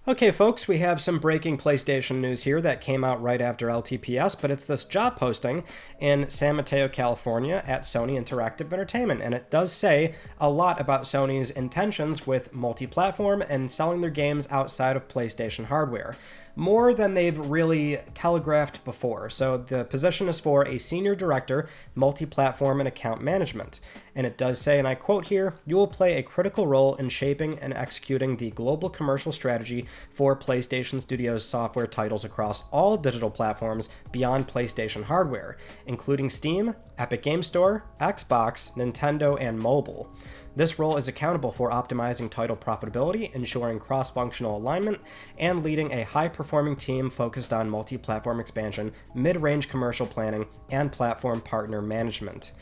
Okay, folks, we have some breaking PlayStation news here that came out right after LTPS, but it's this job posting in San Mateo, California at Sony Interactive Entertainment, and it does say a lot about Sony's intentions with multi-platform and selling their games outside of PlayStation hardware. More than they've really telegraphed before. So the position is for a senior director, multi-platform and account management. And it does say, and I quote here, "You will play a critical role in shaping and executing the global commercial strategy for PlayStation Studios software titles across all digital platforms beyond PlayStation hardware, including Steam, Epic Game Store, Xbox, Nintendo, and mobile. This role is accountable for optimizing title profitability, ensuring cross-functional alignment, and leading a high-performing team focused on multi-platform expansion, mid-range commercial planning, and platform partner management."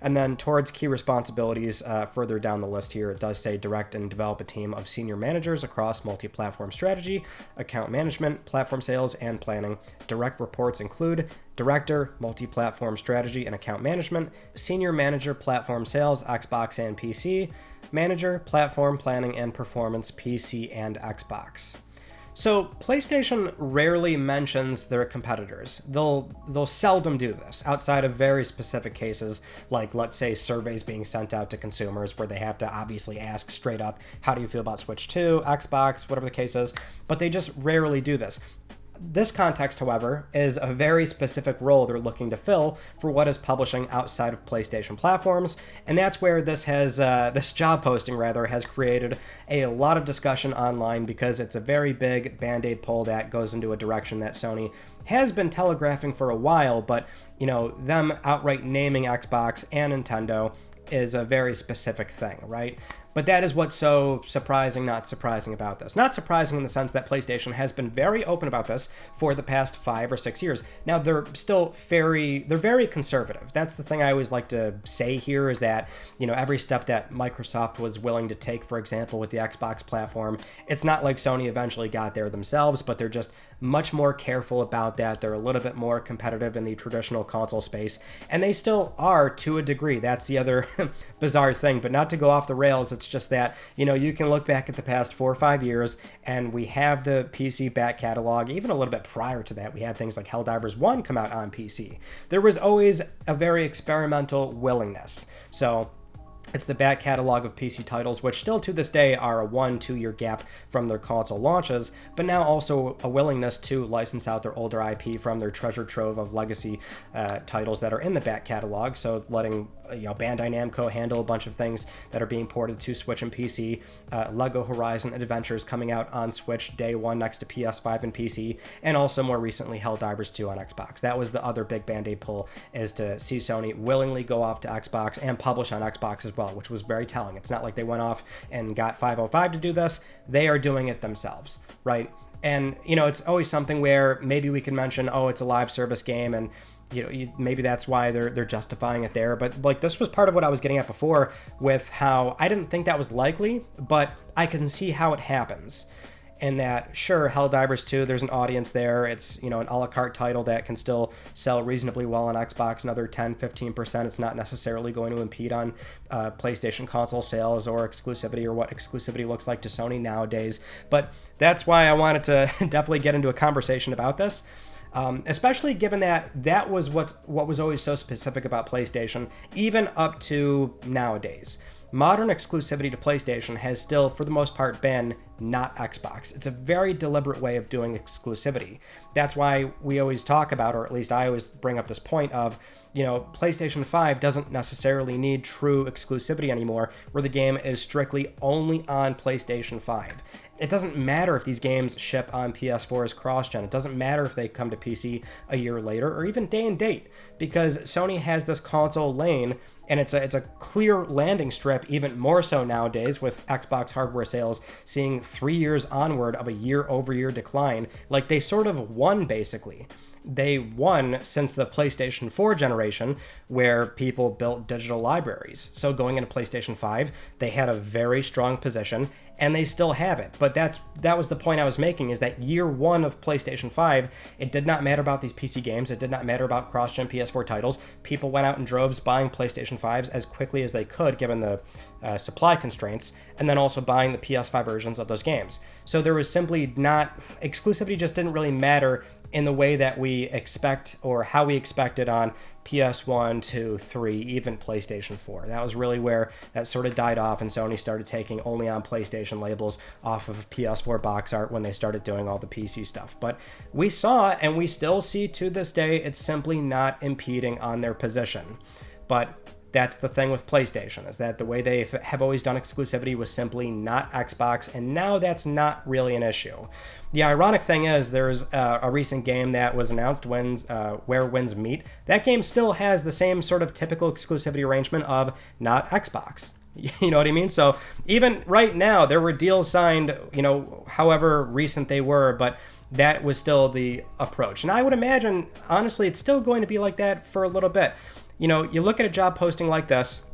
And then towards key responsibilities, further down the list here, it does say direct and develop a team of senior managers across multi-platform strategy, account management, platform sales, and planning. Direct reports include director, multi-platform strategy and account management, senior manager, platform sales, Xbox and PC, manager, platform planning and performance, PC and Xbox. So PlayStation rarely mentions their competitors. They'll seldom do this outside of very specific cases, like let's say surveys being sent out to consumers where they have to obviously ask straight up, how do you feel about Switch 2, Xbox, whatever the case is, but they just rarely do this. This context, however, is a very specific role they're looking to fill for what is publishing outside of PlayStation platforms, and that's where this job posting has created a lot of discussion online because it's a very big band-aid pull that goes into a direction that Sony has been telegraphing for a while, but them outright naming Xbox and Nintendo is a very specific thing, right? But that is what's so not surprising about this. Not surprising in the sense that PlayStation has been very open about this for the past 5 or 6 years. Now, they're very conservative. That's the thing I always like to say here is that, every step that Microsoft was willing to take, for example, with the Xbox platform, it's not like Sony eventually got there themselves, but they're just much more careful about that. They're a little bit more competitive in the traditional console space, and they still are to a degree. That's the other bizarre thing, but not to go off the rails. It's just that, you can look back at the past 4 or 5 years, and we have the PC back catalog. Even a little bit prior to that, we had things like Helldivers 1 come out on PC. There was always a very experimental willingness. So it's the back catalog of PC titles, which still to this day are a 1-2 year gap from their console launches, but now also a willingness to license out their older IP from their treasure trove of legacy titles that are in the back catalog. So letting Bandai Namco handle a bunch of things that are being ported to Switch and PC. Lego Horizon Adventures coming out on Switch day one next to PS5 and PC, and also more recently Helldivers 2 on Xbox. That was the other big Band-Aid pull, is to see Sony willingly go off to Xbox and publish on Xbox as well, which was very telling. It's not like they went off and got 505 to do this. They are doing it themselves, right? And, it's always something where maybe we can mention, it's a live service game, and maybe that's why they're justifying it there. But this was part of what I was getting at before with how I didn't think that was likely, but I can see how it happens. And that, sure, Helldivers 2, there's an audience there. It's, an a la carte title that can still sell reasonably well on Xbox, another 10-15%. It's not necessarily going to impede on PlayStation console sales or exclusivity, or what exclusivity looks like to Sony nowadays. But that's why I wanted to definitely get into a conversation about this. Especially given that was what was always so specific about PlayStation, even up to nowadays. Modern exclusivity to PlayStation has still, for the most part, been not Xbox. It's a very deliberate way of doing exclusivity. That's why we always talk about, or at least I always bring up this point of, PlayStation 5 doesn't necessarily need true exclusivity anymore, where the game is strictly only on PlayStation 5. It doesn't matter if these games ship on PS4's cross-gen. It doesn't matter if they come to PC a year later, or even day and date, because Sony has this console lane, and it's a clear landing strip, even more so nowadays with Xbox hardware sales seeing 3 years onward of a year-over-year decline. Like, they sort of won, basically. they won since the PlayStation 4 generation, where people built digital libraries. So going into PlayStation 5, they had a very strong position, and they still have it. But that was the point I was making, is that year one of PlayStation 5, it did not matter about these PC games. It did not matter about cross-gen PS4 titles. People went out in droves buying PlayStation 5s as quickly as they could, given the supply constraints, and then also buying the PS5 versions of those games. So there was simply not, exclusivity just didn't really matter in the way that we expect, or how we expected on PS1, 2, 3, even PlayStation 4. That was really where that sort of died off, and Sony started taking only on PlayStation labels off of PS4 box art when they started doing all the PC stuff. But we saw, and we still see to this day, it's simply not impeding on their position. But that's the thing with PlayStation, is that the way they have always done exclusivity was simply not Xbox, and now that's not really an issue. The ironic thing is, there's a recent game that was announced, Where Winds Meet. That game still has the same sort of typical exclusivity arrangement of not Xbox. You know what I mean? So even right now, there were deals signed, however recent they were, but that was still the approach. And I would imagine, honestly, it's still going to be like that for a little bit. You look at a job posting like this,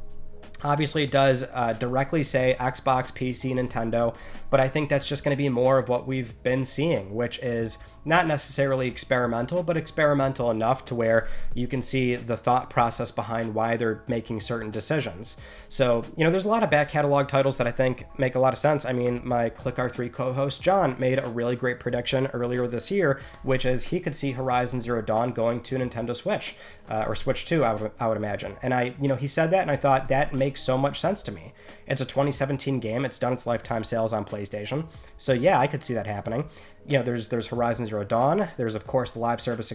obviously it does directly say Xbox, PC, Nintendo, but I think that's just going to be more of what we've been seeing, which is not necessarily experimental, but experimental enough to where you can see the thought process behind why they're making certain decisions. So, there's a lot of back catalog titles that I think make a lot of sense. I mean, my ClickR3 co-host John made a really great prediction earlier this year, which is he could see Horizon Zero Dawn going to Nintendo Switch, or Switch 2, I would imagine. And he said that, and I thought that makes so much sense to me. It's a 2017 game. It's done its lifetime sales on PlayStation. So yeah, I could see that happening. There's Horizon Zero Dawn. There's, of course, the live service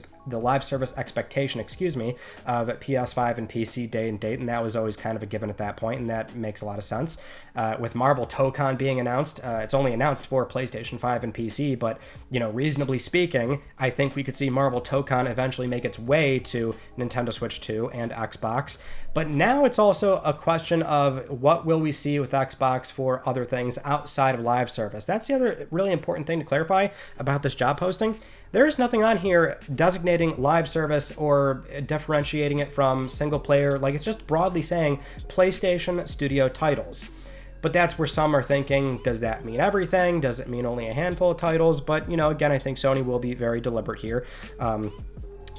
expectation, of PS5 and PC day and date, and that was always kind of a given at that point, and that makes a lot of sense. With Marvel Tokon being announced, it's only announced for PlayStation 5 and PC, but, reasonably speaking, I think we could see Marvel Tokon eventually make its way to Nintendo Switch 2 and Xbox. But now it's also a question of what will we see with Xbox for other things outside of live service. That's the other really important thing to clarify about this job posting. There is nothing on here designating live service or differentiating it from single player. Like, it's just broadly saying PlayStation Studio titles. But that's where some are thinking, does that mean everything? Does it mean only a handful of titles? But, again, I think Sony will be very deliberate here.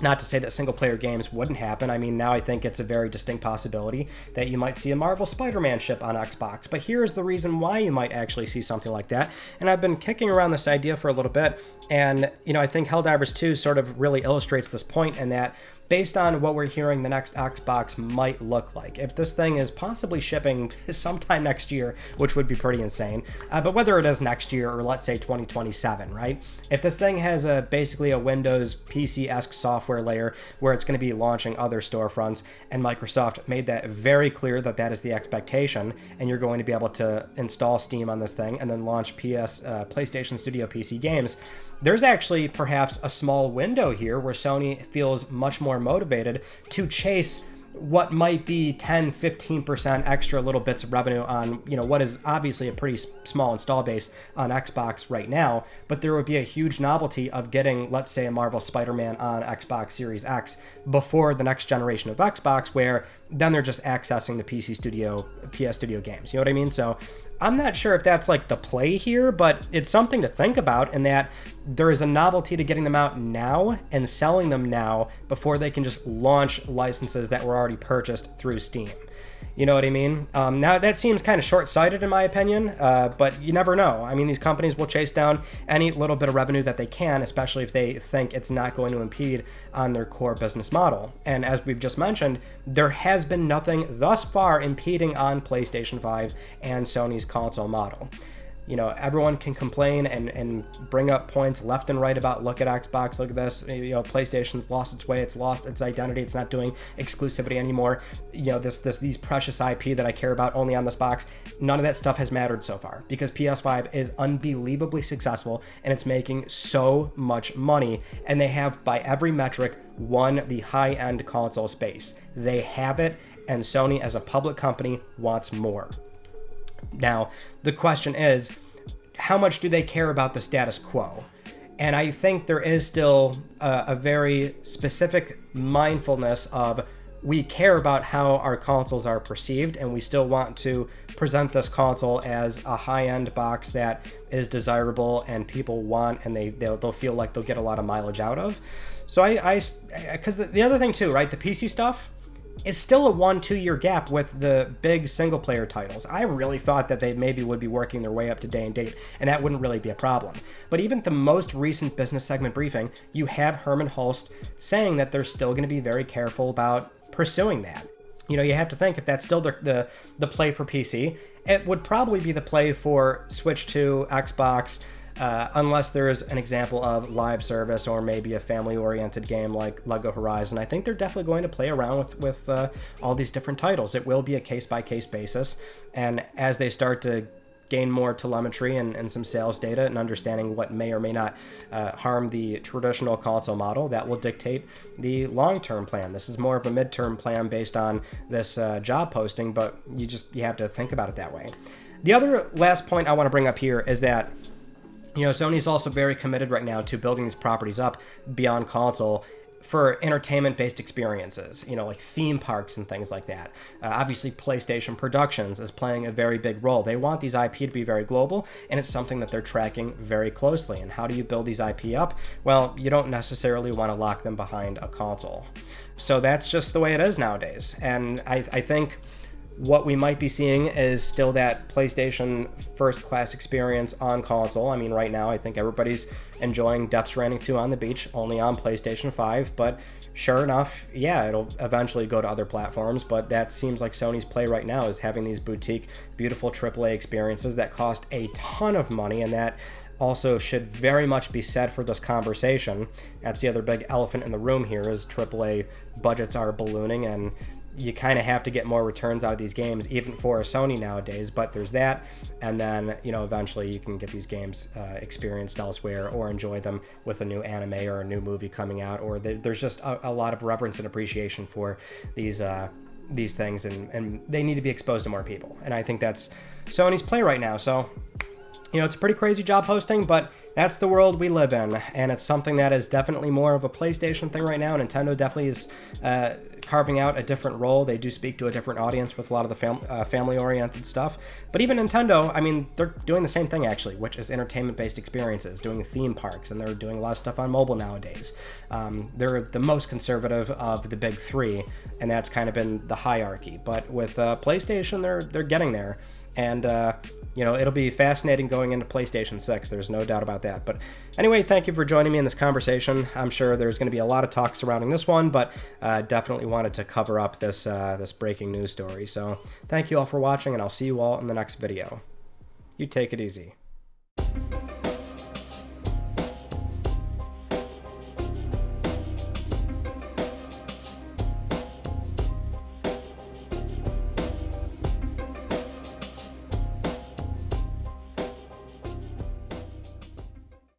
Not to say that single-player games wouldn't happen. I mean, now I think it's a very distinct possibility that you might see a Marvel Spider-Man ship on Xbox. But here's the reason why you might actually see something like that. And I've been kicking around this idea for a little bit. And, I think Helldivers 2 sort of really illustrates this point, in that based on what we're hearing the next Xbox might look like. If this thing is possibly shipping sometime next year, which would be pretty insane, but whether it is next year or let's say 2027, right? If this thing has basically a Windows PC-esque software layer where it's going to be launching other storefronts, and Microsoft made that very clear that that is the expectation, and you're going to be able to install Steam on this thing and then launch PlayStation Studio PC games, there's actually perhaps a small window here where Sony feels much more motivated to chase what might be 10-15% extra little bits of revenue on, what is obviously a pretty small install base on Xbox right now, but there would be a huge novelty of getting, let's say, a Marvel Spider-Man on Xbox Series X before the next generation of Xbox, where then they're just accessing the PS Studio games. You know what I mean? So I'm not sure if that's like the play here, but it's something to think about, in that there is a novelty to getting them out now and selling them now before they can just launch licenses that were already purchased through Steam. You know what I mean? Now, that seems kind of short-sighted in my opinion, but you never know. I mean, these companies will chase down any little bit of revenue that they can, especially if they think it's not going to impede on their core business model. And as we've just mentioned, there has been nothing thus far impeding on PlayStation 5 and Sony's console model. Everyone can complain and bring up points left and right about, look at Xbox, look at this, PlayStation's lost its way, it's lost its identity, it's not doing exclusivity anymore. These precious IP that I care about only on this box, none of that stuff has mattered so far, because PS5 is unbelievably successful and it's making so much money, and they have, by every metric, won the high-end console space. They have it, and Sony as a public company wants more. Now, the question is, how much do they care about the status quo? And I think there is still a very specific mindfulness of we care about how our consoles are perceived, and we still want to present this console as a high-end box that is desirable and people want, and they'll feel like they'll get a lot of mileage out of. So because the other thing too, right, the PC stuff is still a 1-2 year gap with the big single player titles. I really thought that they maybe would be working their way up to day and date, and that wouldn't really be a problem. But even the most recent business segment briefing, you have Herman Hulst saying that they're still going to be very careful about pursuing that. You know, you have to think if that's still the play for PC, it would probably be the play for Switch 2, Xbox, unless there's an example of live service or maybe a family-oriented game like Lego Horizon. I think they're definitely going to play around with all these different titles. It will be a case-by-case basis, and as they start to gain more telemetry and some sales data and understanding what may or may not harm the traditional console model, that will dictate the long-term plan. This is more of a midterm plan based on this job posting, but you have to think about it that way. The other last point I want to bring up here is that, you know, Sony's also very committed right now to building these properties up beyond console for entertainment-based experiences, you know, like theme parks and things like that. Obviously, PlayStation Productions is playing a very big role. They want these IP to be very global, and it's something that they're tracking very closely. And how do you build these IP up? Well, you don't necessarily want to lock them behind a console. So that's just the way it is nowadays. And I think what we might be seeing is still that PlayStation first-class experience on console. I mean, right now, I think everybody's enjoying Death Stranding 2 on the beach, only on PlayStation 5, but sure enough, yeah, it'll eventually go to other platforms, but that seems like Sony's play right now is having these boutique, beautiful AAA experiences that cost a ton of money, and that also should very much be said for this conversation. That's the other big elephant in the room here, is AAA budgets are ballooning, and you kind of have to get more returns out of these games, even for a Sony nowadays. But there's that, and then, you know, eventually you can get these games experienced elsewhere or enjoy them with a new anime or a new movie coming out, or there's just a lot of reverence and appreciation for these things, and they need to be exposed to more people. And I think that's Sony's play right now. So, you know, it's a pretty crazy job posting, but that's the world we live in, and it's something that is definitely more of a PlayStation thing right now. Nintendo definitely is carving out a different role. They do speak to a different audience with a lot of the family-oriented stuff. But even Nintendo, I mean, they're doing the same thing, actually, which is entertainment-based experiences, doing theme parks, and they're doing a lot of stuff on mobile nowadays. They're the most conservative of the big three, and that's kind of been the hierarchy. But with PlayStation, they're getting there. And, you know, it'll be fascinating going into PlayStation 6. There's no doubt about that. But anyway, thank you for joining me in this conversation. I'm sure there's going to be a lot of talk surrounding this one, but definitely wanted to cover up this breaking news story. So thank you all for watching, and I'll see you all in the next video. You take it easy.